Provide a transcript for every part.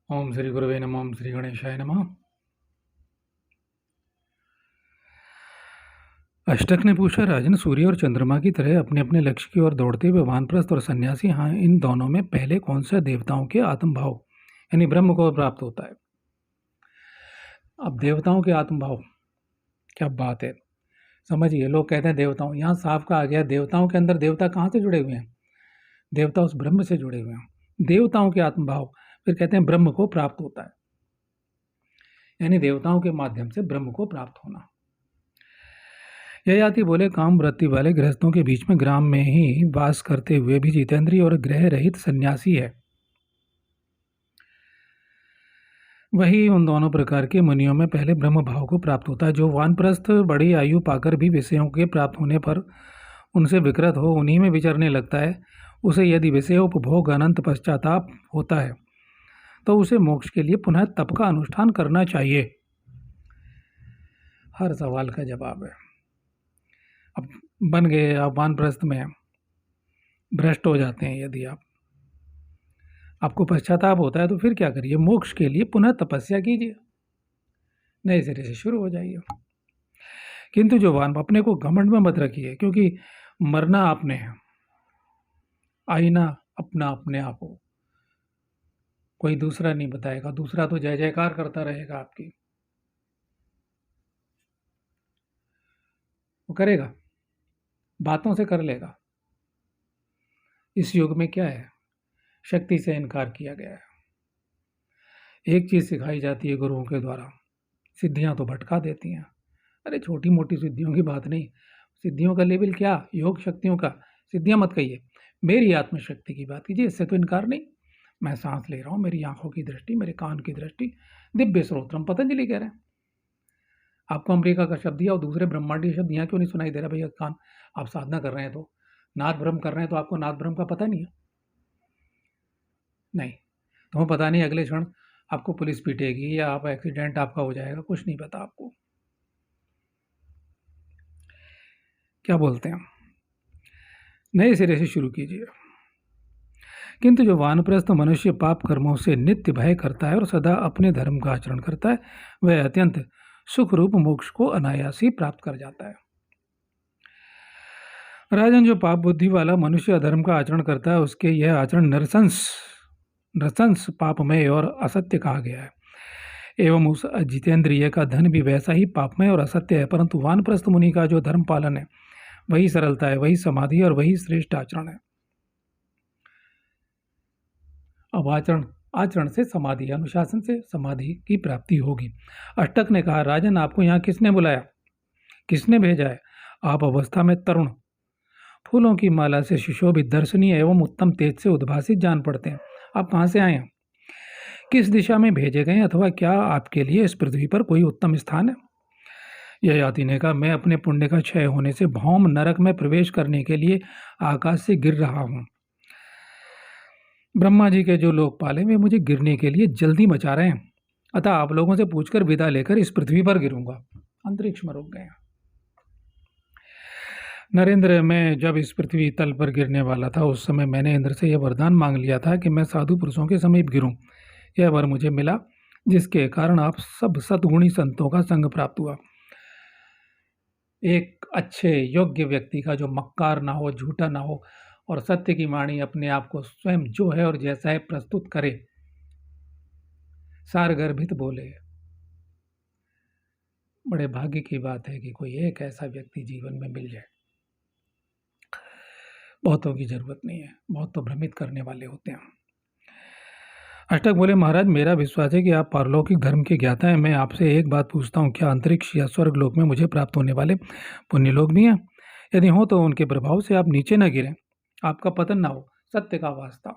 ओम श्री गुरुवे नमः। ओम श्री गणेशाय नमः। अष्टक ने पूछा, राजन, सूर्य और चंद्रमा की तरह अपने अपने लक्ष्य की ओर दौड़ते हुए वानप्रस्थ और सन्यासी, हाँ, इन दोनों में पहले कौन सा देवताओं के आत्मभाव यानी ब्रह्म को प्राप्त होता है? अब देवताओं के आत्मभाव, क्या बात है। समझिए, लोग कहते हैं देवताओं, यहाँ साफ कहा गया देवताओं के अंदर देवता कहाँ से जुड़े हुए हैं? देवता उस ब्रह्म से जुड़े हुए हैं। देवताओं के आत्मभाव, फिर कहते हैं ब्रह्म को प्राप्त होता है, यानी देवताओं के माध्यम से ब्रह्म को प्राप्त होना। ययाति बोले, काम वृत्ति वाले गृहस्थों के बीच में ग्राम में ही वास करते हुए भी जितेंद्रिय और ग्रह रहित सन्यासी है, वही उन दोनों प्रकार के मुनियों में पहले ब्रह्म भाव को प्राप्त होता है। जो वानप्रस्थ बड़ी आयु पाकर भी विषयों के प्राप्त होने पर उनसे विकृत हो उन्हीं में विचरने लगता है, उसे यदि विषयोपभोग अनंत पश्चाताप होता है तो उसे मोक्ष के लिए पुनः तप का अनुष्ठान करना चाहिए। हर सवाल का जवाब है। अब बन गए आप वानप्रस्थ में, भ्रष्ट हो जाते हैं, यदि आपको पश्चाताप होता है तो फिर क्या करिए? मोक्ष के लिए पुनः तपस्या कीजिए, नए सिरे से शुरू हो जाइए। किंतु जो वान, अपने को घमंड में मत रखिए, क्योंकि मरना आपने है, आईना अपना अपने आप हो, कोई दूसरा नहीं बताएगा। दूसरा तो जय जयकार करता रहेगा आपकी, वो करेगा, बातों से कर लेगा। इस युग में क्या है? शक्ति से इनकार किया गया है। एक चीज सिखाई जाती है गुरुओं के द्वारा, सिद्धियां तो भटका देती हैं। अरे छोटी मोटी सिद्धियों की बात नहीं, सिद्धियों का लेवल क्या, योग शक्तियों का। सिद्धियां मत कहिए, मेरी आत्मशक्ति की बात कीजिए, इससे तो इनकार नहीं। मैं सांस ले रहा हूँ, मेरी आंखों की दृष्टि, मेरे कान की दृष्टि, दिव्य स्रोत्रम, पतंजलि कह रहे हैं। आपको अमेरिका का शब्द दिया और दूसरे ब्रह्मांडीय शब्द यहाँ क्यों नहीं सुनाई दे रहा? भैया कान, आप साधना कर रहे हैं तो, नाद ब्रह्म कर रहे हैं तो आपको नाद ब्रह्म का पता नहीं है? नहीं, तुम्हें पता नहीं अगले क्षण आपको पुलिस पीटेगी या आप एक्सीडेंट आपका हो जाएगा, कुछ नहीं पता आपको। क्या बोलते हैं, नए सिरे से शुरू कीजिए। किंतु जो वानप्रस्थ मनुष्य पाप कर्मों से नित्य भय करता है और सदा अपने धर्म का आचरण करता है, वह अत्यंत सुख रूप मोक्ष को अनायास ही प्राप्त कर जाता है। राजन, जो पाप बुद्धि वाला मनुष्य अधर्म का आचरण करता है, उसके यह आचरण नृशंस पापमय और असत्य कहा गया है। एवं उस जितेंद्रिय का धन भी वैसा ही पापमय और असत्य है। परंतु वानप्रस्थ मुनि का जो धर्म पालन है, वही सरलता है, वही समाधि और वही श्रेष्ठ आचरण है। अब आचरण से समाधि, अनुशासन से समाधि की प्राप्ति होगी। अष्टक ने कहा, राजन, आपको यहाँ किसने बुलाया, किसने भेजा है? आप अवस्था में तरुण, फूलों की माला से सुशोभित, दर्शनीय एवं उत्तम तेज से उद्भासित जान पड़ते हैं। आप कहाँ से आए हैं? किस दिशा में भेजे गए, अथवा क्या आपके लिए इस पृथ्वी पर कोई उत्तम स्थान है? ययाति ने कहा, मैं अपने पुण्य का क्षय होने से भौम नरक में प्रवेश करने के लिए आकाश से गिर रहा हूँ। ब्रह्मा जी के जो लोग पाले, वे मुझे गिरने के लिए जल्दी मचा रहे हैं, अतः आप लोगों से पूछकर विदा लेकर इस पृथ्वी पर गिरूंगा। अंतरिक्ष में रुक गए। नरेंद्र, मैं जब इस पृथ्वी तल पर गिरने वाला था, उस समय मैंने इंद्र से यह वरदान मांग लिया था कि मैं साधु पुरुषों के समीप गिरूं। यह वर मुझे मिला, जिसके कारण आप सब सद्गुणी संतों का संग प्राप्त हुआ। एक अच्छे योग्य व्यक्ति का जो मक्कार ना हो, झूठा ना हो और सत्य की वाणी अपने आप को स्वयं जो है और जैसा है प्रस्तुत करे, सारगर्भित बोले, बड़े भाग्य की बात है कि कोई एक ऐसा व्यक्ति जीवन में मिल जाए। बहुतों की जरूरत नहीं है, बहुत तो भ्रमित करने वाले होते हैं। अष्टक बोले, महाराज, मेरा विश्वास है कि आप पारलौकिक धर्म के ज्ञाता हैं। मैं आपसे एक बात पूछता हूँ, क्या अंतरिक्ष या स्वर्ग लोक में मुझे प्राप्त होने वाले पुण्य लोग भी हैं? यदि हो तो उनके प्रभाव से आप नीचे न गिरें, आपका पतन ना हो, सत्य का वास्ता।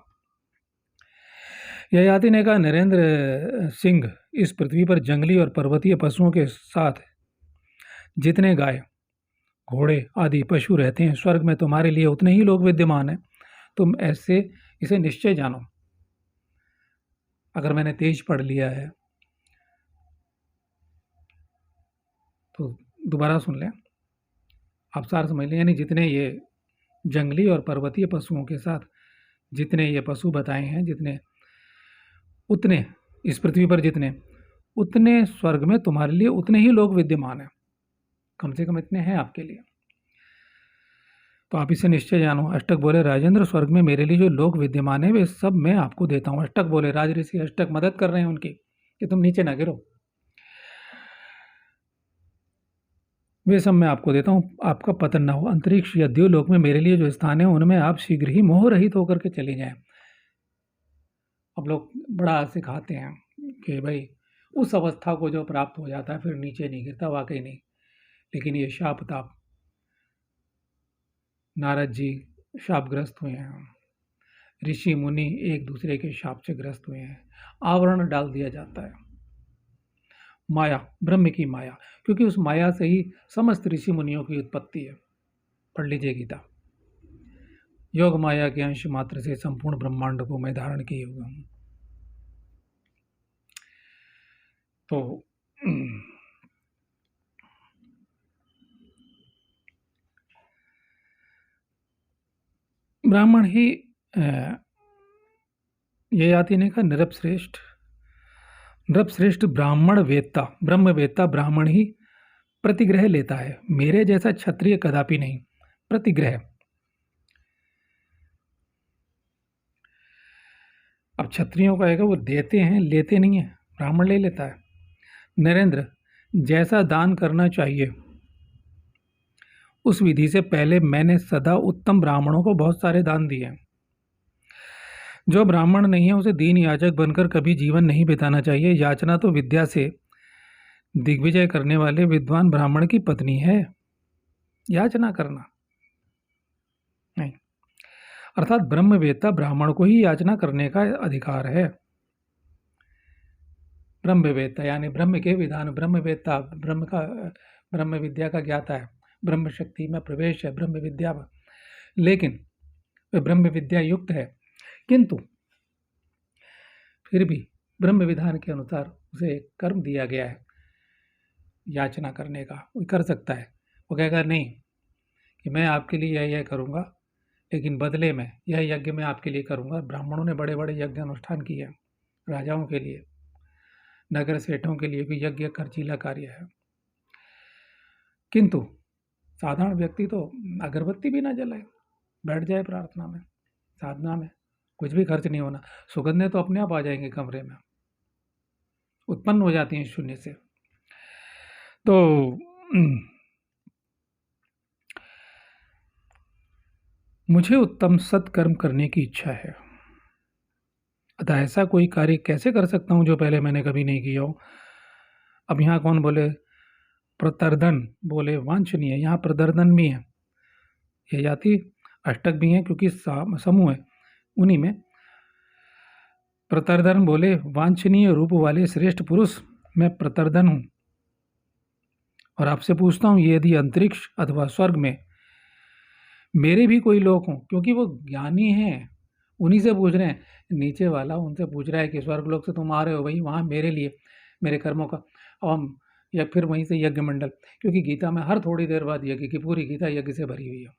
ययाति ने कहा, नरेंद्र सिंह, इस पृथ्वी पर जंगली और पर्वतीय पशुओं के साथ जितने गाय, घोड़े आदि पशु रहते हैं, स्वर्ग में तुम्हारे लिए उतने ही लोग विद्यमान हैं। तुम ऐसे इसे निश्चय जानो। अगर मैंने तेज पढ़ लिया है तो दोबारा सुन लें, आप सार समझ लें। यानी जितने ये जंगली और पर्वतीय पशुओं के साथ जितने ये पशु बताए हैं, जितने, उतने इस पृथ्वी पर जितने, उतने स्वर्ग में तुम्हारे लिए उतने ही लोग विद्यमान हैं, कम से कम इतने हैं आपके लिए। तो आप इसे निश्चय जानो। अष्टक बोले, राजेंद्र, स्वर्ग में मेरे लिए जो लोग विद्यमान है वे सब मैं आपको देता हूँ। अष्टक बोले, राज ऋषि अष्टक मदद कर रहे हैं उनकी कि तुम नीचे ना गिरो। वे सब मैं आपको देता हूँ, आपका पतन ना हो। अंतरिक्ष या द्युलोक में मेरे लिए जो स्थान है उनमें आप शीघ्र ही मोह रहित होकर के चले जाएं। अब लोग बड़ा सिखाते हैं कि भाई उस अवस्था को जो प्राप्त हो जाता है फिर नीचे नहीं गिरता, वाकई नहीं। लेकिन ये शाप ताप, नारद जी शापग्रस्त हुए हैं, ऋषि मुनि एक दूसरे के शाप से ग्रस्त हुए हैं, आवरण डाल दिया जाता है। माया, ब्रह्म की माया, क्योंकि उस माया से ही समस्त ऋषि मुनियों की उत्पत्ति है। पढ़ लीजिए गीता। योग माया के अंश मात्र से संपूर्ण ब्रह्मांड को मैं धारण किए हुआ हूं। तो ब्राह्मण ही ये जाति ने कहा नृपश्रेष्ठ, नृपश्रेष्ठ ब्राह्मण वेत्ता, ब्रह्म वेत्ता ब्राह्मण ही प्रतिग्रह लेता है, मेरे जैसा क्षत्रिय कदापि नहीं। प्रतिग्रह, अब क्षत्रियों का है वो देते हैं, लेते नहीं है, ब्राह्मण ले लेता है। नरेंद्र, जैसा दान करना चाहिए उस विधि से पहले मैंने सदा उत्तम ब्राह्मणों को बहुत सारे दान दिए हैं। जो ब्राह्मण नहीं है उसे दीन याचक बनकर कभी जीवन नहीं बिताना चाहिए। याचना तो विद्या से दिग्विजय करने वाले विद्वान ब्राह्मण की पत्नी है, याचना करना नहीं। अर्थात ब्रह्मवेत्ता ब्राह्मण को ही याचना करने का अधिकार है। ब्रह्मवेत्ता यानी ब्रह्म के विधान, ब्रह्मवेत्ता ब्रह्म विद्या का ज्ञाता है, ब्रह्म शक्ति में प्रवेश है, ब्रह्म विद्या में। लेकिन वह ब्रह्म विद्या युक्त है, किंतु फिर भी ब्रह्म विधान के अनुसार उसे एक कर्म दिया गया है याचना करने का, वो कर सकता है। वो कहेगा नहीं कि मैं आपके लिए यह करूँगा, लेकिन बदले में यह यज्ञ मैं आपके लिए करूँगा। ब्राह्मणों ने बड़े बड़े यज्ञ अनुष्ठान किए हैं, राजाओं के लिए, नगर सेठों के लिए भी यज्ञ खर्चीला कार्य है। किंतु साधारण व्यक्ति तो अगरबत्ती भी ना जलाए, बैठ जाए प्रार्थना में, साधना में, कुछ भी खर्च नहीं होना, सुगंधें तो अपने आप आ जाएंगे कमरे में, उत्पन्न हो जाती हैं शून्य से। तो मुझे उत्तम सत्कर्म करने की इच्छा है, अतः ऐसा कोई कार्य कैसे कर सकता हूँ जो पहले मैंने कभी नहीं किया हो। अब यहाँ कौन बोले? प्रतर्दन बोले वांछनीय, यहाँ प्रदर्दन भी है, ये जाति अष्टक भी है क्योंकि समूह है, उन्हीं में प्रतर्दन बोले वांछनीय रूप वाले श्रेष्ठ पुरुष मैं प्रतर्दन हूँ, और आपसे पूछता हूँ यदि अंतरिक्ष अथवा स्वर्ग में मेरे भी कोई लोग हों, क्योंकि वो ज्ञानी हैं, उन्हीं से पूछ रहे हैं, नीचे वाला उनसे पूछ रहा है कि स्वर्ग लोक से तुम आ रहे हो भाई, वहाँ मेरे लिए मेरे कर्मों का और या फिर वहीं से यज्ञ मंडल, क्योंकि गीता में हर थोड़ी देर बाद यज्ञ की पूरी गीता यज्ञ से भरी हुई है।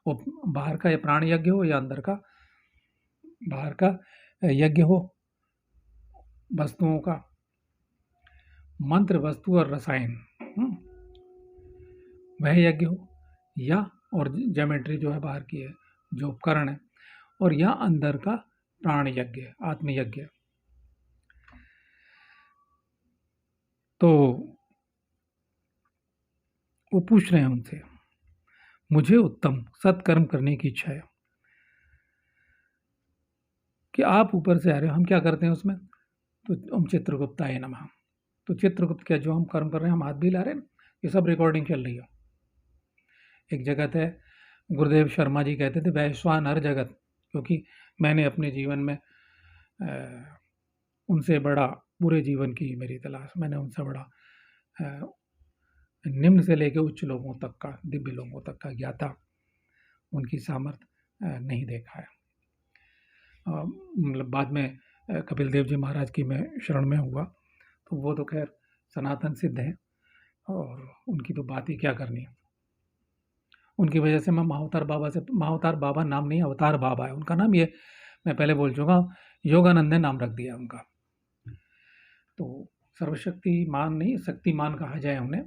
वो बाहर का या प्राण यज्ञ हो या अंदर का बाहर का यज्ञ हो, वस्तुओं का, मंत्र वस्तु और रसायन वह यज्ञ हो, या और ज्योमेट्री जो है बाहर की है, जो उपकरण है, और या अंदर का प्राण यज्ञ, आत्मयज्ञ। तो वो पूछ रहे हैं उनसे, मुझे उत्तम सत्कर्म करने की इच्छा है कि आप ऊपर से आ रहे हो, हम क्या करते हैं उसमें, तो हम चित्रगुप्ताय नमः, तो चित्रगुप्त क्या जो हम कर्म कर रहे हैं, हम हाथ भी ला रहे हैं, ये सब रिकॉर्डिंग चल रही है। एक जगत है, गुरुदेव शर्मा जी कहते थे वैश्वानर जगत, क्योंकि मैंने अपने जीवन में उनसे बड़ा पूरे जीवन की मेरी तलाश, मैंने उनसे बड़ा निम्न से लेकर उच्च लोगों तक का, दिव्य लोगों तक का ज्ञाता, उनकी सामर्थ्य नहीं देखा है। मतलब बाद में कपिल देव जी महाराज की मैं शरण में हुआ, तो वो तो खैर सनातन सिद्ध हैं और उनकी तो बात ही क्या करनी है। उनकी वजह से मैं महाअवतार बाबा से, महाअवतार बाबा नाम नहीं, अवतार बाबा है उनका नाम, ये मैं पहले बोल चुका हूँ, योगानंद ने नाम रख दिया उनका। तो सर्वशक्तिमान नहीं, शक्तिमान कहा जाए उन्हें,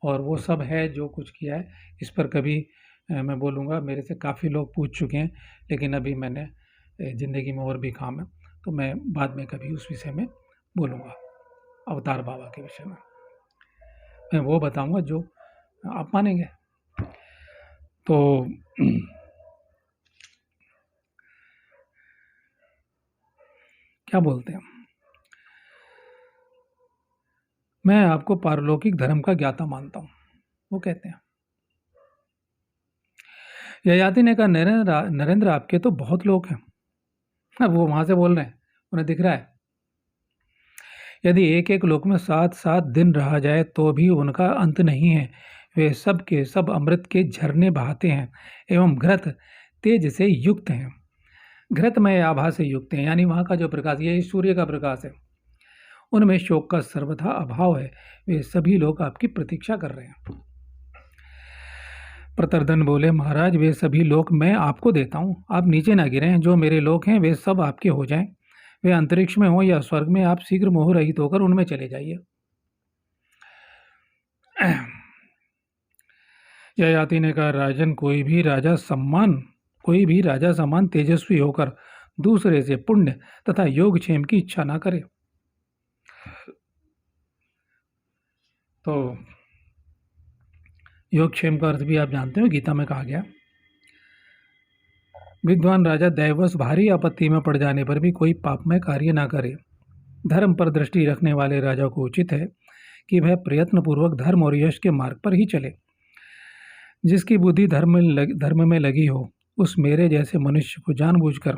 और वो सब है जो कुछ किया है। इस पर कभी मैं बोलूँगा, मेरे से काफ़ी लोग पूछ चुके हैं, लेकिन अभी मैंने ज़िंदगी में और भी काम है, तो मैं बाद में कभी उस विषय में बोलूँगा, अवतार बाबा के विषय में। मैं वो बताऊँगा जो आप मानेंगे। तो क्या बोलते हैं, मैं आपको पारलौकिक धर्म का ज्ञाता मानता हूँ, वो कहते हैं। ययाति ने कहा, नरेंद्र आपके तो बहुत लोग हैं। अब वो वहां से बोल रहे हैं, उन्हें दिख रहा है। यदि एक एक लोक में 7-7 दिन रहा जाए तो भी उनका अंत नहीं है। वे सब के सब अमृत के झरने बहाते हैं एवं घृत तेज से युक्त हैं, घृतमय आभा से युक्त हैं, यानी वहाँ का जो प्रकाश, ये सूर्य का प्रकाश है, उनमें शोक का सर्वथा अभाव है। वे सभी लोग आपकी प्रतीक्षा कर रहे हैं। प्रतरदन बोले, महाराज वे सभी लोग मैं आपको देता हूँ, आप नीचे ना गिरें। जो मेरे लोग हैं वे सब आपके हो जाएं, वे अंतरिक्ष में हो या स्वर्ग में, आप शीघ्र मोह रहित होकर उनमें चले जाइए। ययाति ने कहा, राजन कोई भी राजा समान तेजस्वी होकर दूसरे से पुण्य तथा योगक्षेम की इच्छा ना करे। तो योगक्षेम का अर्थ भी आप जानते हो, गीता में कहा गया। विद्वान राजा दैववश भारी आपत्ति में पड़ जाने पर भी कोई पापमय कार्य ना करे। धर्म पर दृष्टि रखने वाले राजा को उचित है कि वह प्रयत्नपूर्वक धर्म और यश के मार्ग पर ही चले। जिसकी बुद्धि धर्म में लगी हो, उस मेरे जैसे मनुष्य को जानबूझकर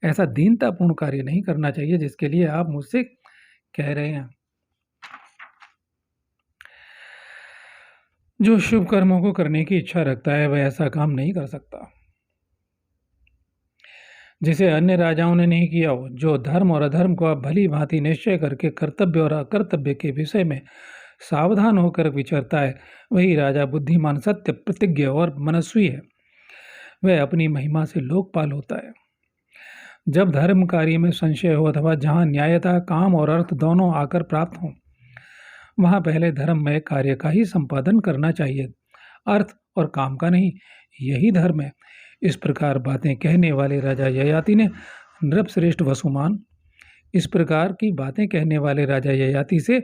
ऐसा दीनतापूर्ण कार्य नहीं करना चाहिए जिसके लिए आप मुझसे कह रहे हैं। जो शुभ कर्मों को करने की इच्छा रखता है वह ऐसा काम नहीं कर सकता जिसे अन्य राजाओं ने नहीं किया हो। जो धर्म और अधर्म को आप भली भांति निश्चय करके कर्तव्य और अकर्तव्य के विषय में सावधान होकर विचरता है, वही राजा बुद्धिमान, सत्य प्रतिज्ञ और मनस्वी है। वह अपनी महिमा से लोकपाल होता है। जब धर्म कार्य में संशय हो अथवा जहाँ न्यायता, काम और अर्थ दोनों आकर प्राप्त हों, वहाँ पहले धर्ममय कार्य का ही संपादन करना चाहिए, अर्थ और काम का नहीं। यही धर्म है। इस प्रकार बातें कहने वाले राजा ययाति ने नृपश्रेष्ठ वसुमान इस प्रकार की बातें कहने वाले राजा ययाति से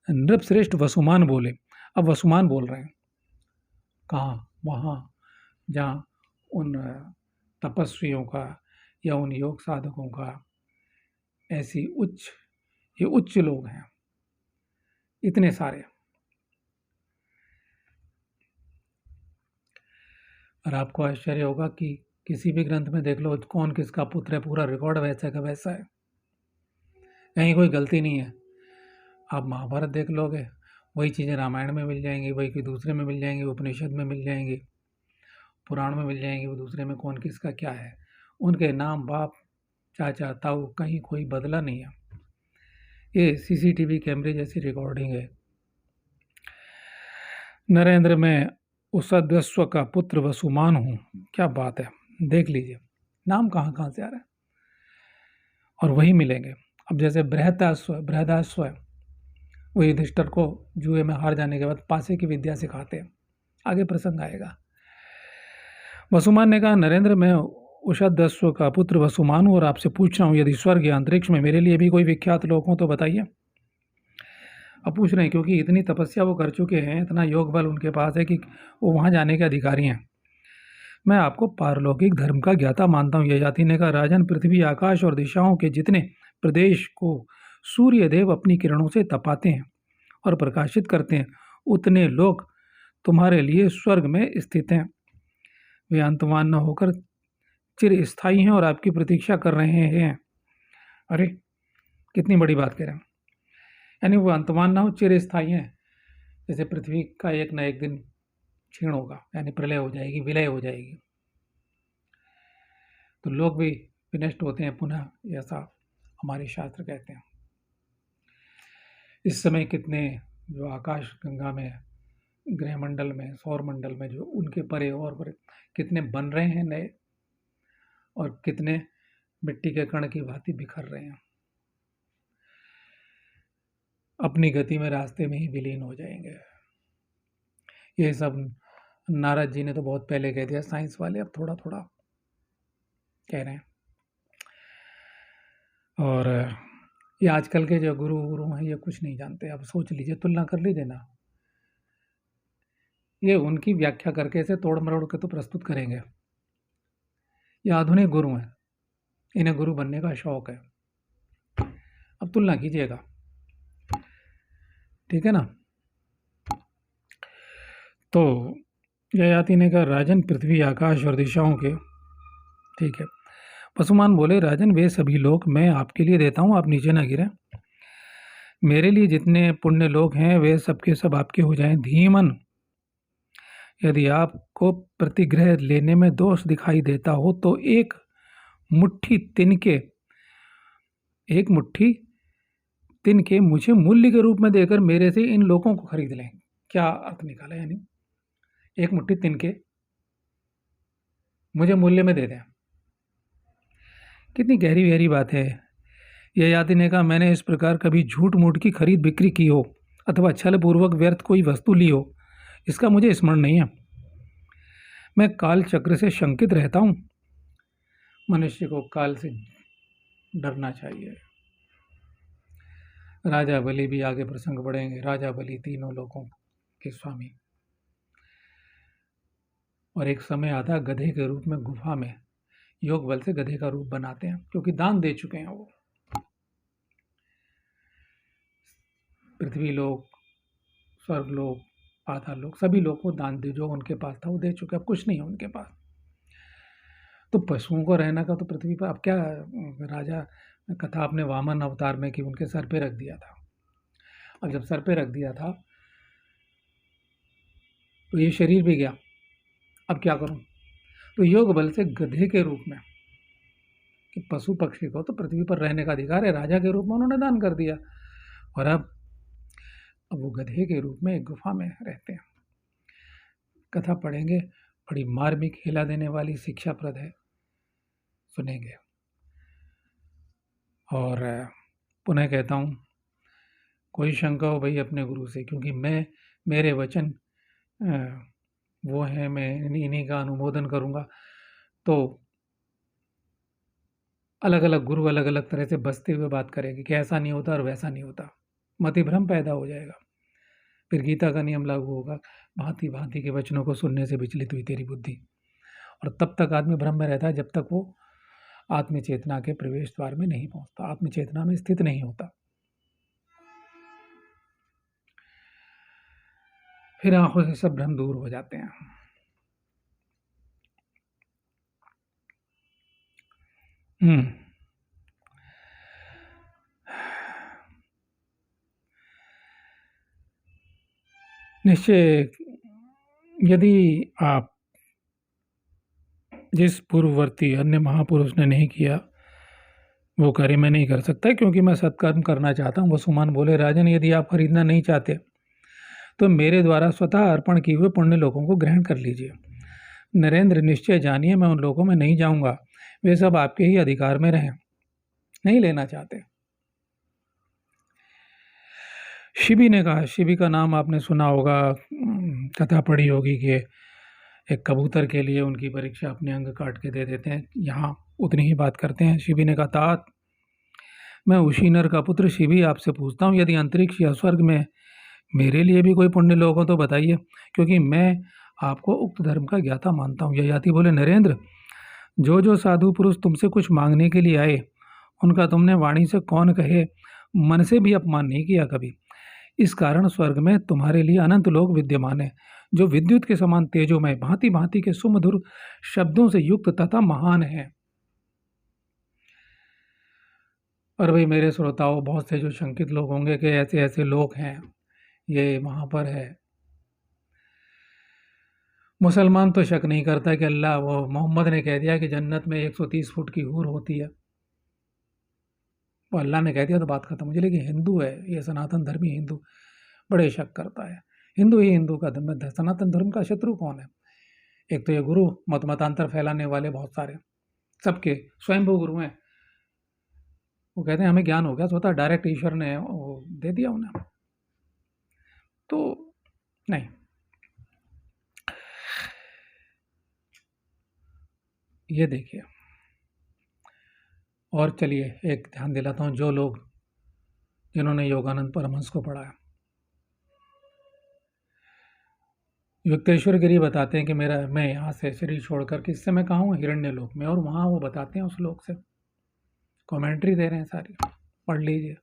नृपश्रेष्ठ वसुमान बोले। अब वसुमान बोल रहे हैं कहाँ? वहाँ जहाँ उन तपस्वियों का या उन योग साधकों का ये उच्च लोग हैं, इतने सारे। और आपको आश्चर्य होगा कि किसी भी ग्रंथ में देख लो कौन किसका पुत्र है, पूरा रिकॉर्ड वैसा का वैसा है, कहीं कोई गलती नहीं है। आप महाभारत देख लोगे, वही चीज़ें रामायण में मिल जाएंगी, वही कोई दूसरे में मिल जाएंगी, उपनिषद में मिल जाएंगी, पुराण में मिल जाएंगी। वो दूसरे में कौन किसका क्या है, उनके नाम, बाप, चाचा, ताऊ, कहीं कोई बदला नहीं है। ये सीसीटीवी कैमरे जैसी रिकॉर्डिंग है। नरेंद्र में उषदस्व का पुत्र वसुमान हूँ। क्या बात है, देख लीजिए नाम कहाँ कहाँ से आ रहा है, और वही मिलेंगे। अब जैसे बृहदाश्व है, वो युधिष्ठिर को जुए में हार जाने के बाद पासे की विद्या सिखाते हैं, आगे प्रसंग आएगा। वसुमान ने कहा, नरेंद्र मैं उषदस्व का पुत्र वसुमान हूँ और आपसे पूछ रहा हूँ, यदि स्वर्ग या अंतरिक्ष में मेरे लिए भी कोई विख्यात लोग हों तो बताइए। अब पूछ रहे हैं क्योंकि इतनी तपस्या वो कर चुके हैं, इतना योग बल उनके पास है कि वो वहाँ जाने के अधिकारी हैं। मैं आपको पारलौकिक धर्म का ज्ञाता मानता हूँ। ययाति ने कहा, राजन पृथ्वी, आकाश और दिशाओं के जितने प्रदेश को सूर्य देव अपनी किरणों से तपाते हैं और प्रकाशित करते हैं, उतने लोग तुम्हारे लिए स्वर्ग में स्थित हैं। वे अंतवान न होकर चिर स्थायी हैं और आपकी प्रतीक्षा कर रहे हैं। अरे कितनी बड़ी बात कह रहे हैं, यानी वो अंतमान ना हो, चिर स्थायी हैं। जैसे पृथ्वी का एक न एक दिन क्षीण होगा, यानी प्रलय हो जाएगी, विलय हो जाएगी, तो लोग भी विनष्ट होते हैं पुनः, ऐसा हमारे शास्त्र कहते हैं। इस समय कितने जो आकाश गंगा में, ग्रह मंडल में, सौर मंडल में, जो उनके परे और परे कितने बन रहे हैं नए, और कितने मिट्टी के कण की भांति बिखर रहे हैं। अपनी गति में रास्ते में ही विलीन हो जाएंगे। ये सब नारद जी ने तो बहुत पहले कह दिया, साइंस वाले अब थोड़ा थोड़ा कह रहे हैं। और ये आजकल के जो गुरु हैं ये कुछ नहीं जानते। अब सोच लीजिए, तुलना कर लीजिए ना, ये उनकी व्याख्या करके इसे तोड़ मरोड़ के तो प्रस्तुत करेंगे। ये आधुनिक गुरु हैं, इन्हें गुरु बनने का शौक है। अब तुलना कीजिएगा, ठीक है ना। तो ययाति ने कहा, राजन पृथ्वी आकाश और दिशाओं के, ठीक है। पशुमान बोले, राजन वे सभी लोग मैं आपके लिए देता हूँ, आप नीचे ना गिरें। मेरे लिए जितने पुण्य लोग हैं वे सबके सब आपके हो जाएं। धीमन, यदि आपको प्रतिग्रह लेने में दोष दिखाई देता हो तो एक मुट्ठी तिनके मुझे मूल्य के रूप में देकर मेरे से इन लोगों को खरीद लें। क्या अर्थ निकाला, यानी एक मुट्ठी तिनके मुझे मूल्य में दे दें। कितनी गहरी गहरी बात है। ययाति ने कहा, मैंने इस प्रकार कभी झूठ मूठ की खरीद बिक्री की हो अथवा छल पूर्वक व्यर्थ कोई वस्तु ली हो, इसका मुझे स्मरण नहीं है। मैं काल चक्र से शंकित रहता हूँ। मनुष्य को काल से डरना चाहिए। राजा बलि भी आगे प्रसंग बढ़ेंगे। राजा बलि तीनों लोगों के स्वामी, और एक समय आता गधे के रूप में गुफा में योग बल से गधे का रूप बनाते हैं, क्योंकि दान दे चुके हैं वो। पृथ्वी लोक, स्वर्ग लोक, पाताल लोक, सभी लोग को दान दे, जो उनके पास था वो दे चुके, अब कुछ नहीं है उनके पास। तो पशुओं को रहना का तो पृथ्वी पर अब क्या। राजा कथा आपने वामन अवतार में कि उनके सर पे रख दिया था। अब जब सर पे रख दिया था तो ये शरीर भी गया, अब क्या करूं। तो योग बल से गधे के रूप में, कि पशु पक्षी को तो पृथ्वी पर रहने का अधिकार है, राजा के रूप में उन्होंने दान कर दिया, और अब वो गधे के रूप में एक गुफा में रहते हैं। कथा पढ़ेंगे, बड़ी मार्मिक, हिला देने वाली, शिक्षाप्रद है, सुनेंगे। और पुनः कहता हूँ, कोई शंका हो भाई अपने गुरु से, क्योंकि मेरे वचन वो है, मैं इन्हीं का अनुमोदन करूँगा। तो अलग अलग गुरु अलग अलग तरह से बसते हुए बात करेंगे कि ऐसा नहीं होता और वैसा नहीं होता, मति भ्रम पैदा हो जाएगा। फिर गीता का नियम लागू होगा, भांति भांति के वचनों को सुनने से विचलित हुई तेरी बुद्धि। और तब तक आदमी भ्रम में रहता है जब तक वो आत्मचेतना के प्रवेश द्वार में नहीं पहुंचता, आत्मचेतना में स्थित नहीं होता। फिर आंखों से सब भ्रम दूर हो जाते हैं। निश्चय, यदि आप जिस पूर्ववर्ती अन्य महापुरुष ने नहीं किया वो कार्य मैं नहीं कर सकता, क्योंकि मैं सत्कर्म करना चाहता हूँ। वसुमान बोले, राजन यदि आप खरीदना नहीं चाहते तो मेरे द्वारा स्वतः अर्पण किए हुए पुण्य लोगों को ग्रहण कर लीजिए। नरेंद्र, निश्चय जानिए मैं उन लोगों में नहीं जाऊंगा, वे सब आपके ही अधिकार में रहें, नहीं लेना चाहते। शिबी ने कहा, शिबी का नाम आपने सुना होगा, कथा पढ़ी होगी कि एक कबूतर के लिए उनकी परीक्षा अपने अंग काट के दे देते हैं। यहाँ उतनी ही बात करते हैं। शिबी ने कहा, तात मैं उशीनर का पुत्र शिबी आपसे पूछता हूँ, यदि अंतरिक्ष या स्वर्ग में मेरे लिए भी कोई पुण्य लोग हो तो बताइए, क्योंकि मैं आपको उक्त धर्म का ज्ञाता मानता हूँ। ययाति बोले, नरेंद्र, जो साधु पुरुष तुमसे कुछ मांगने के लिए आए उनका तुमने वाणी से कौन कहे मन से भी अपमान नहीं किया कभी। इस कारण स्वर्ग में तुम्हारे लिए अनंत लोग विद्यमान है, जो विद्युत के समान तेजोमय, भांति भांति के सुमधुर शब्दों से युक्त तथा महान है। और भाई मेरे श्रोताओं, बहुत से जो शंकित लोग होंगे कि ऐसे ऐसे लोग हैं, ये वहाँ पर है। मुसलमान तो शक नहीं करता कि अल्लाह, वो मोहम्मद ने कह दिया कि जन्नत में 130 फुट की हूर होती है, वो अल्लाह ने कह दिया तो बात खत्म हो जाए। लेकिन हिंदू है, ये सनातन धर्मी हिंदू बड़े शक करता है। हिंदू ही हिंदू का धर्म है, सनातन धर्म का शत्रु कौन है? एक तो ये गुरु मतांतर फैलाने वाले बहुत सारे, सबके स्वयंभू गुरु हैं। वो कहते हैं हमें ज्ञान हो गया, सोता डायरेक्ट ईश्वर ने वो दे दिया उन्हें। तो नहीं, ये देखिए। और चलिए एक ध्यान दिलाता हूँ, जो लोग जिन्होंने योगानंद परमहंस को पढ़ा है, युक्तेश्वर गिरी बताते हैं कि मैं यहाँ से शरीर छोड़कर किस समय कहाँ हूँ, हिरण्य लोक में, और वहाँ वो बताते हैं उस लोक से, कमेंट्री दे रहे हैं सारी, पढ़ लीजिए।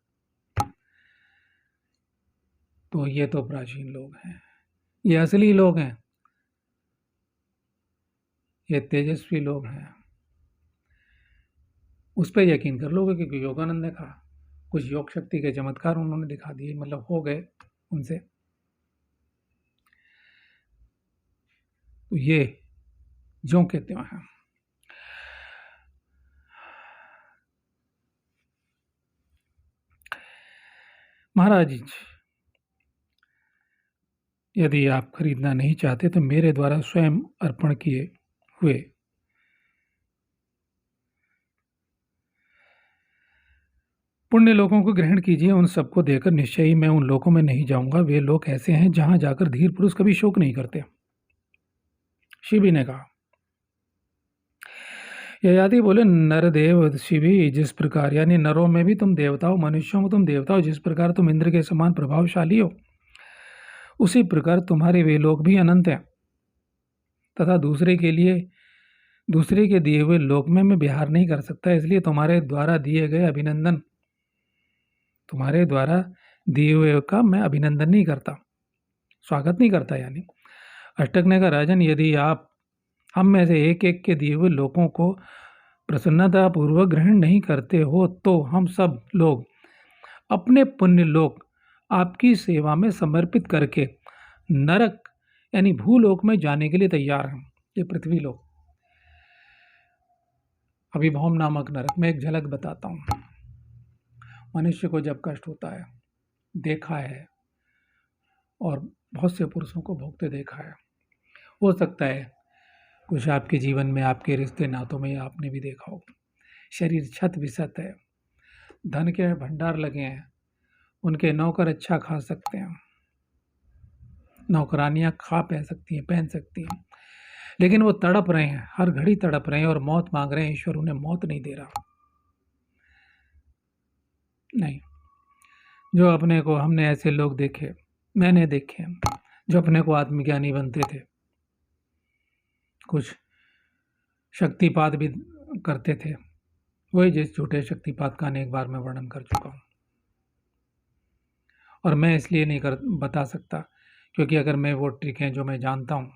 तो ये तो प्राचीन लोग हैं, ये असली लोग हैं, ये तेजस्वी लोग हैं, उस पर यकीन कर लोगे, क्योंकि योगानंद ने कहा, कुछ योग शक्ति के चमत्कार उन्होंने दिखा दिए, मतलब हो गए उनसे। तो ये जो कहते हैं, महाराज जी, यदि आप खरीदना नहीं चाहते तो मेरे द्वारा स्वयं अर्पण किए हुए पुण्य लोगों को ग्रहण कीजिए, उन सबको देकर निश्चय ही मैं उन लोकों में नहीं जाऊंगा। वे लोग ऐसे हैं जहां जाकर धीर पुरुष कभी शोक नहीं करते। शिवी ने कहा। ययाति बोले, नरदेव शिवी, जिस प्रकार, यानी नरों में भी तुम देवता हो, मनुष्यों में तुम देवता हो, जिस प्रकार तुम इंद्र के समान प्रभावशाली हो, उसी प्रकार तुम्हारे वे लोग भी अनंत हैं, तथा दूसरे के दिए हुए लोक में मैं विहार नहीं कर सकता। इसलिए तुम्हारे द्वारा दिए हुए का मैं अभिनंदन नहीं करता, स्वागत नहीं करता। यानी अष्टक ने कहा, राजन, यदि आप हम में से एक एक के दिए हुए लोगों को प्रसन्नतापूर्वक ग्रहण नहीं करते हो, तो हम सब लोग अपने पुण्य लोक आपकी सेवा में समर्पित करके नरक यानी भूलोक में जाने के लिए तैयार हैं। ये पृथ्वी लोक, अभी भौम नामक नरक में एक झलक बताता हूँ। मनुष्य को जब कष्ट होता है, देखा है, और बहुत से पुरुषों को भोगते देखा है। हो सकता है कुछ आपके जीवन में, आपके रिश्ते नातों में आपने भी देखा हो, शरीर छत विसत है, धन के भंडार लगे हैं, उनके नौकर अच्छा खा सकते हैं, नौकरानियां पहन सकती हैं, लेकिन वो तड़प रहे हैं, हर घड़ी तड़प रहे हैं और मौत मांग रहे हैं। ईश्वर उन्हें मौत नहीं दे रहा। नहीं, जो अपने को, हमने ऐसे लोग देखे, मैंने देखे, जो अपने को आत्मज्ञानी बनते थे, कुछ शक्तिपात भी करते थे, वही जिस झूठे शक्तिपात का अनेक बार मैं वर्णन कर चुका हूँ। और मैं इसलिए नहीं बता सकता क्योंकि अगर मैं वो ट्रिक हैं जो मैं जानता हूँ,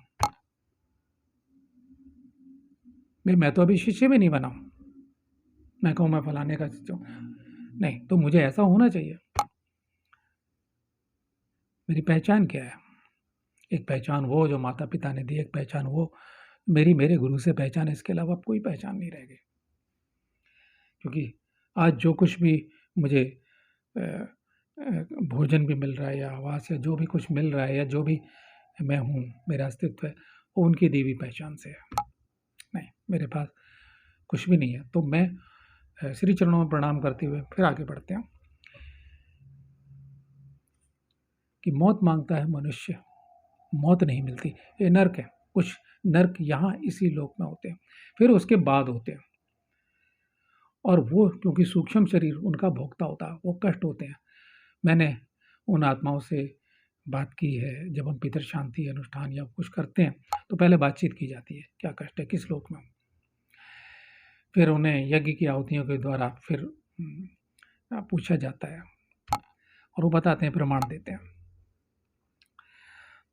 मैं तो अभी शिष्य भी नहीं बना हूँ, मैं कहूँ मैं फलाने का शिष्य हूँ, नहीं, तो मुझे ऐसा होना चाहिए। मेरी पहचान क्या है? एक पहचान वो जो माता पिता ने दी, एक पहचान वो मेरे गुरु से पहचान, इसके अलावा कोई पहचान नहीं रह गई। क्योंकि आज जो कुछ भी मुझे भोजन भी मिल रहा है, या आवास, या जो भी कुछ मिल रहा है, या जो भी मैं हूँ, मेरा अस्तित्व है, वो उनकी दी हुई पहचान से है। नहीं, मेरे पास कुछ भी नहीं है। तो मैं श्री चरणों में प्रणाम करते हुए फिर आगे बढ़ते हैं कि मौत मांगता है मनुष्य, मौत नहीं मिलती। ये नर्क है। कुछ नर्क यहाँ इसी लोक में होते हैं, फिर उसके बाद होते हैं, और वो क्योंकि सूक्ष्म शरीर उनका भोगता होता है, वो कष्ट होते हैं। मैंने उन आत्माओं से बात की है, जब हम पितर शांति अनुष्ठान या कुछ करते हैं तो पहले बातचीत की जाती है, क्या कष्ट है, किस लोक में, फिर उन्हें यज्ञ की आहुतियों के द्वारा फिर पूछा जाता है, और वो बताते हैं, प्रमाण देते हैं।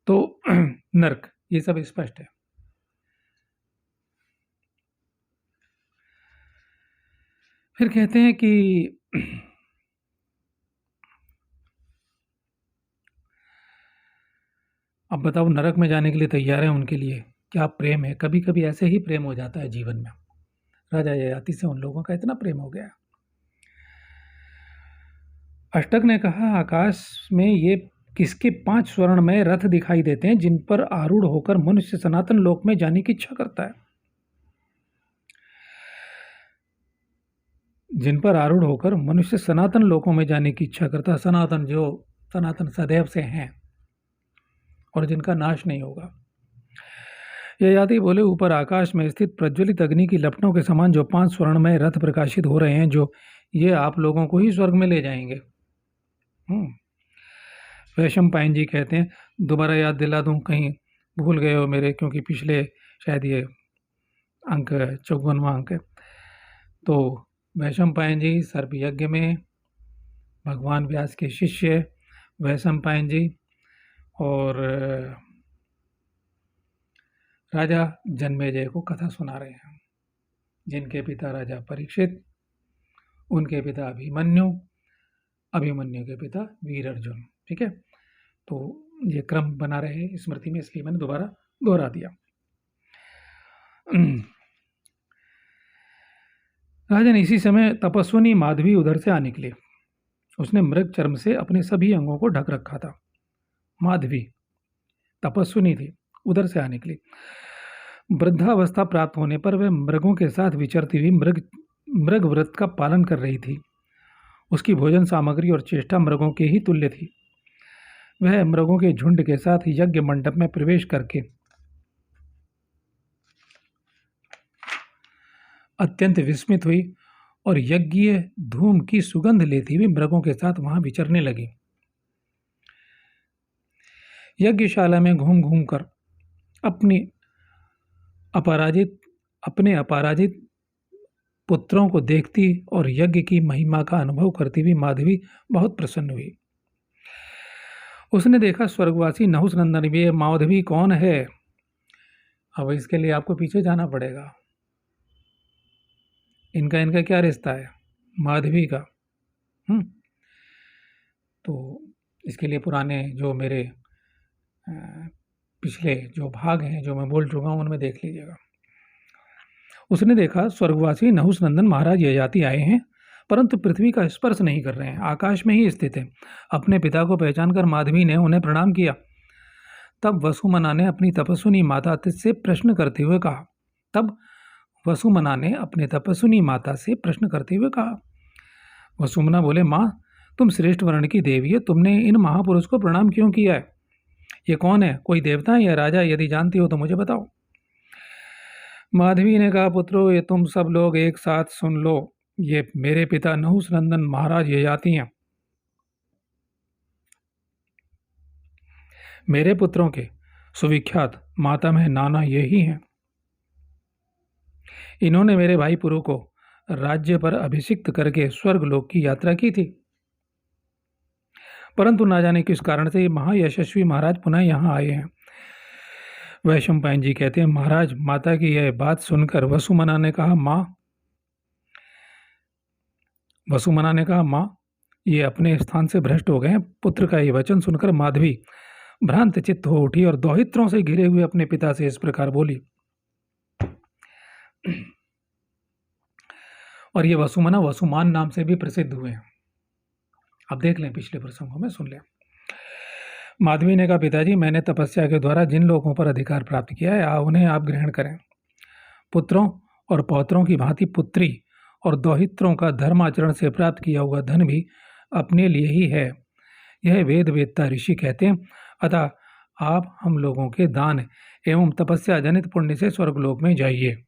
तो नर्क, ये सब स्पष्ट है। फिर कहते हैं कि अब बताओ, नरक में जाने के लिए तैयार है, उनके लिए क्या प्रेम है। कभी कभी ऐसे ही प्रेम हो जाता है जीवन में। राजा ययाति से उन लोगों का इतना प्रेम हो गया। अष्टक ने कहा, आकाश में ये किसके 5 स्वर्णमय रथ दिखाई देते हैं जिन पर आरूढ़ होकर मनुष्य सनातन लोक में जाने की इच्छा करता है। जिन पर आरूढ़ होकर मनुष्य सनातन लोकों में जाने की इच्छा करता है। सनातन, जो सनातन सदैव से हैं, और जिनका नाश नहीं होगा। ययाति बोले, ऊपर आकाश में स्थित प्रज्वलित अग्नि की लपटों के समान जो 5 स्वर्णमय रथ प्रकाशित हो रहे हैं, जो ये आप लोगों को ही स्वर्ग में ले जाएंगे। वैशंपायन जी कहते हैं, दोबारा याद दिला दूं, कहीं भूल गए हो मेरे, क्योंकि पिछले शायद ये अंक 54वां अंक है। तो वैशंपायन जी सर्प यज्ञ में भगवान व्यास के शिष्य वैशंपायन जी और राजा जन्मेजय को कथा सुना रहे हैं, जिनके पिता राजा परीक्षित, उनके पिता अभिमन्यु, अभिमन्यु के पिता वीर अर्जुन। ठीक है, तो ये क्रम बना रहे स्मृति में, इसलिए मैंने दोबारा दोहरा दिया। राजन, इसी समय तपस्विनी माधवी उधर से आ निकली। उसने मृग चर्म से अपने सभी अंगों को ढक रखा था। माधवी तपस्विनी थी, उधर से आ निकली। वृद्धावस्था प्राप्त होने पर वह मृगों के साथ विचरती हुई मृग व्रत का पालन कर रही थी। उसकी भोजन सामग्री और चेष्टा मृगों के ही तुल्य थी। वह मृगों के झुंड के साथ यज्ञ मंडप में प्रवेश करके अत्यंत विस्मित हुई और यज्ञीय धूम की सुगंध लेती हुई मृगों के साथ वहां विचरने लगी। यज्ञशाला में घूम घूम कर अपने अपराजित पुत्रों को देखती और यज्ञ की महिमा का अनुभव करती हुई माधवी बहुत प्रसन्न हुई। उसने देखा स्वर्गवासी नहुस नंदन भी। माधवी कौन है? अब इसके लिए आपको पीछे जाना पड़ेगा। इनका क्या रिश्ता है माधवी का? तो इसके लिए पुराने जो मेरे पिछले जो भाग हैं जो मैं बोल चुका हूँ उनमें देख लीजिएगा। उसने देखा स्वर्गवासी नहुस नंदन महाराज ययाति आए हैं, परंतु पृथ्वी का स्पर्श नहीं कर रहे हैं, आकाश में ही स्थित हैं। अपने पिता को पहचानकर माधवी ने उन्हें प्रणाम किया। तब वसुमना ने अपनी तपस्विनी माता से प्रश्न करते हुए कहा। वसुमना बोले, माँ, तुम श्रेष्ठ वर्ण की देवी है, तुमने इन महापुरुष को प्रणाम क्यों किया है? ये कौन है? कोई देवता है या राजा? यदि जानती हो तो मुझे बताओ। माधवी ने कहा, पुत्रो, ये तुम सब लोग एक साथ सुन लो। ये मेरे पिता नहुस नंदन महाराज ययाति हैं। मेरे पुत्रों के सुविख्यात मातामह नाना यही हैं। इन्होंने मेरे भाई पुरु को राज्य पर अभिषिक्त करके स्वर्गलोक की यात्रा की थी, परंतु ना जाने किस कारण से ये महायशस्वी महाराज पुनः यहाँ आए हैं। वैशंपायन जी कहते हैं, महाराज, माता की यह बात सुनकर वसुमना ने कहा, माँ, ये अपने स्थान से भ्रष्ट हो गए हैं। पुत्र का ये वचन सुनकर माधवी भ्रांत चित्त हो उठी और दोहित्रों से घिरे हुए अपने पिता से इस प्रकार बोली। और ये वसुमना वसुमान नाम से भी प्रसिद्ध हुए हैं। अब देख लें, पिछले प्रसंगों में सुन लें। माधवी ने कहा, पिताजी, मैंने तपस्या के द्वारा जिन लोगों पर अधिकार प्राप्त किया है, उन्हें आप ग्रहण करें। पुत्रों और पौत्रों की भांति पुत्री और दोहित्रों का धर्माचरण से प्राप्त किया हुआ धन भी अपने लिए ही है, यह वेद वेदता ऋषि कहते हैं। अतः आप हम लोगों के दान एवं तपस्या जनित पुण्य से स्वर्गलोक में जाइए।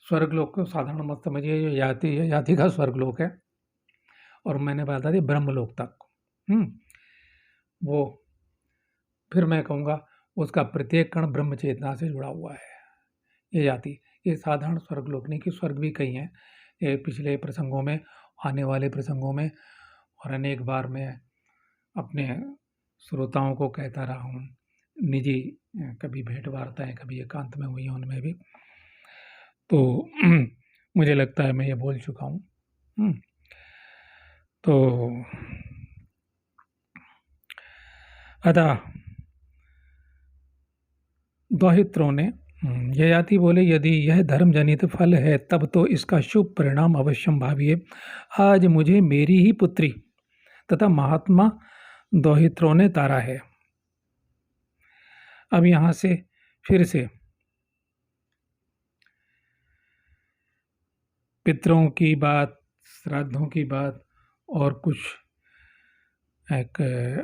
स्वर्गलोक को साधारण मत समझिए, ये याति का स्वर्गलोक है, और मैंने बता दी ब्रह्मलोक तक। वो फिर मैं कहूँगा उसका प्रत्येक कण ब्रह्म चेतना से जुड़ा हुआ है। ये जाति, ये साधारण स्वर्गलोक नहीं कि स्वर्ग भी कई हैं। ये पिछले प्रसंगों में, आने वाले प्रसंगों में और अनेक बार मैं अपने श्रोताओं को कहता रहा हूँ, निजी कभी भेंट वार्ताएँ कभी एकांत में हुई हैं, उनमें भी तो मुझे लगता है मैं ये बोल चुका हूँ। तो अतः दोहित्रों ने ययाति बोले, यदि यह धर्म जनित फल है तब तो इसका शुभ परिणाम अवश्यम भाविए। आज मुझे मेरी ही पुत्री तथा महात्मा दोहित्रों ने तारा है। अब यहाँ से फिर से पितरों की बात, श्राद्धों की बात और कुछ एक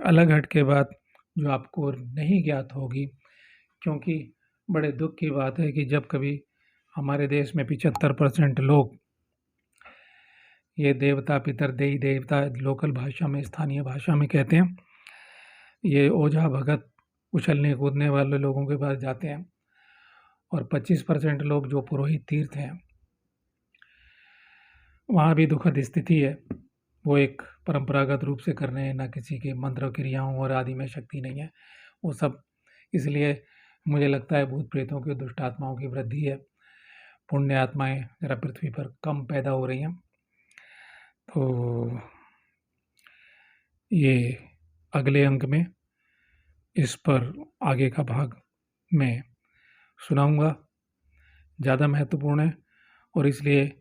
अलग हट के बात जो आपको नहीं ज्ञात होगी, क्योंकि बड़े दुख की बात है कि जब कभी हमारे देश में 75% लोग ये देवता पितर देई देवता लोकल भाषा में स्थानीय भाषा में कहते हैं, ये ओझा भगत उछलने कूदने वाले लोगों के पास जाते हैं और 25% लोग जो पुरोहित तीर्थ हैं वहाँ भी दुखद स्थिति है। वो एक परंपरागत रूप से कर रहे हैं, ना किसी के मंत्र क्रियाओं और आदि में शक्ति नहीं है वो सब। इसलिए मुझे लगता है भूत प्रेतों की दुष्ट आत्माओं की वृद्धि है, पुण्य आत्माएं जरा पृथ्वी पर कम पैदा हो रही हैं। तो ये अगले अंक में इस पर आगे का भाग मैं सुनाऊंगा, ज़्यादा महत्वपूर्ण है और इसलिए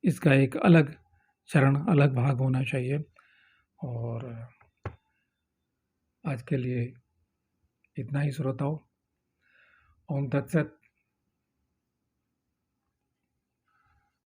इसका एक अलग चरण अलग भाग होना चाहिए। और आज के लिए इतना ही श्रोताओं। ओम तत्सत।